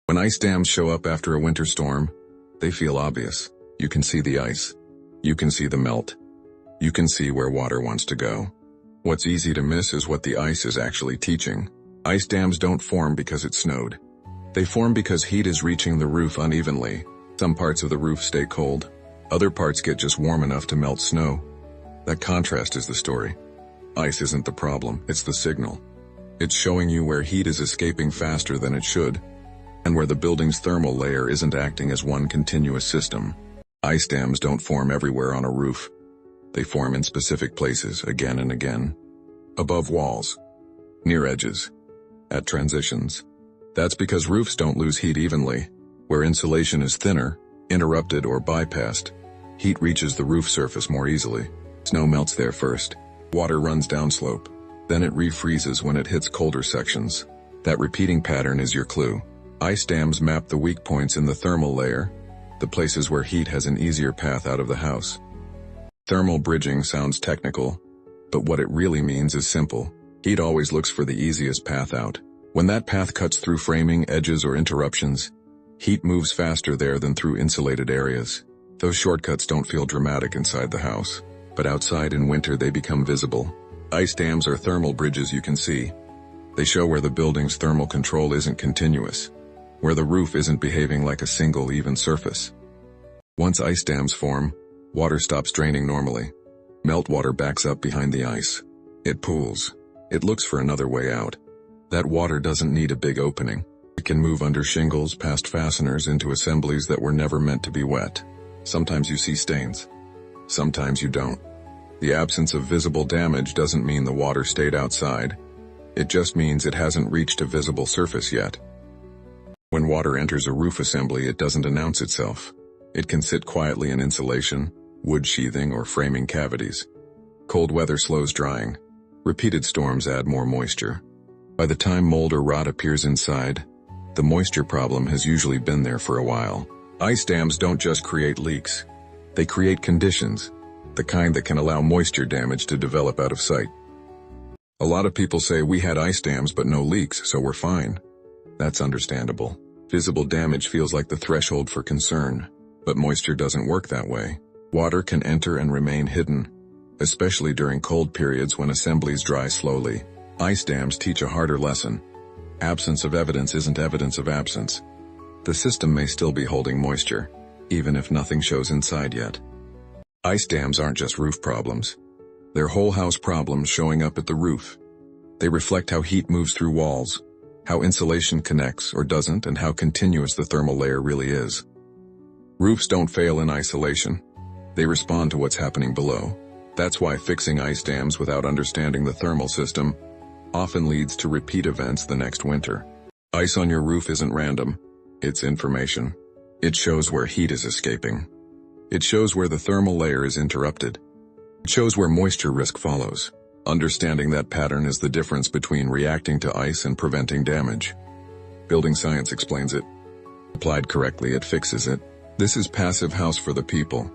When ice dams show up after a winter storm, they feel obvious. You can see the ice. You can see the melt. You can see where water wants to go. What's easy to miss is what the ice is actually teaching. Ice dams don't form because it snowed. They form because heat is reaching the roof unevenly. Some parts of the roof stay cold. Other parts get just warm enough to melt snow. That contrast is the story. Ice isn't the problem, it's the signal. It's showing you where heat is escaping faster than it should, and where the building's thermal layer isn't acting as one continuous system. Ice dams don't form everywhere on a roof. They form in specific places again and again. Above walls, near edges, at transitions. That's because roofs don't lose heat evenly. Where insulation is thinner, interrupted, or bypassed, heat reaches the roof surface more easily. Snow melts there first. Water runs downslope. Then it refreezes when it hits colder sections. That repeating pattern is your clue. Ice dams map the weak points in the thermal layer, the places where heat has an easier path out of the house. Thermal bridging sounds technical, but what it really means is simple. Heat always looks for the easiest path out. When that path cuts through framing, edges, or interruptions, heat moves faster there than through insulated areas. Those shortcuts don't feel dramatic inside the house, but outside in winter they become visible. Ice dams are thermal bridges you can see. They show where the building's thermal control isn't continuous, where the roof isn't behaving like a single even surface. Once ice dams form, water stops draining normally. Meltwater backs up behind the ice. It pools. It looks for another way out. That water doesn't need a big opening. It can move under shingles, past fasteners, into assemblies that were never meant to be wet. Sometimes you see stains. Sometimes you don't. The absence of visible damage doesn't mean the water stayed outside. It just means it hasn't reached a visible surface yet. When water enters a roof assembly, it doesn't announce itself. It can sit quietly in insulation, wood sheathing, or framing cavities. Cold weather slows drying. Repeated storms add more moisture. By the time mold or rot appears inside, the moisture problem has usually been there for a while. Ice dams don't just create leaks. They create conditions, the kind that can allow moisture damage to develop out of sight. A lot of people say we had ice dams but no leaks, so we're fine. That's understandable. Visible damage feels like the threshold for concern, but moisture doesn't work that way. Water can enter and remain hidden, especially during cold periods when assemblies dry slowly. Ice dams teach a harder lesson. Absence of evidence isn't evidence of absence. The system may still be holding moisture, even if nothing shows inside yet. Ice dams aren't just roof problems. They're whole house problems showing up at the roof. They reflect how heat moves through walls, how insulation connects or doesn't, and how continuous the thermal layer really is. Roofs don't fail in isolation. They respond to what's happening below. That's why fixing ice dams without understanding the thermal system often leads to repeat events the next winter. Ice on your roof isn't random. It's information. It shows where heat is escaping. It shows where the thermal layer is interrupted. It shows where moisture risk follows. Understanding that pattern is the difference between reacting to ice and preventing damage. Building science explains it. Applied correctly, it fixes it. This is Passive House for the People.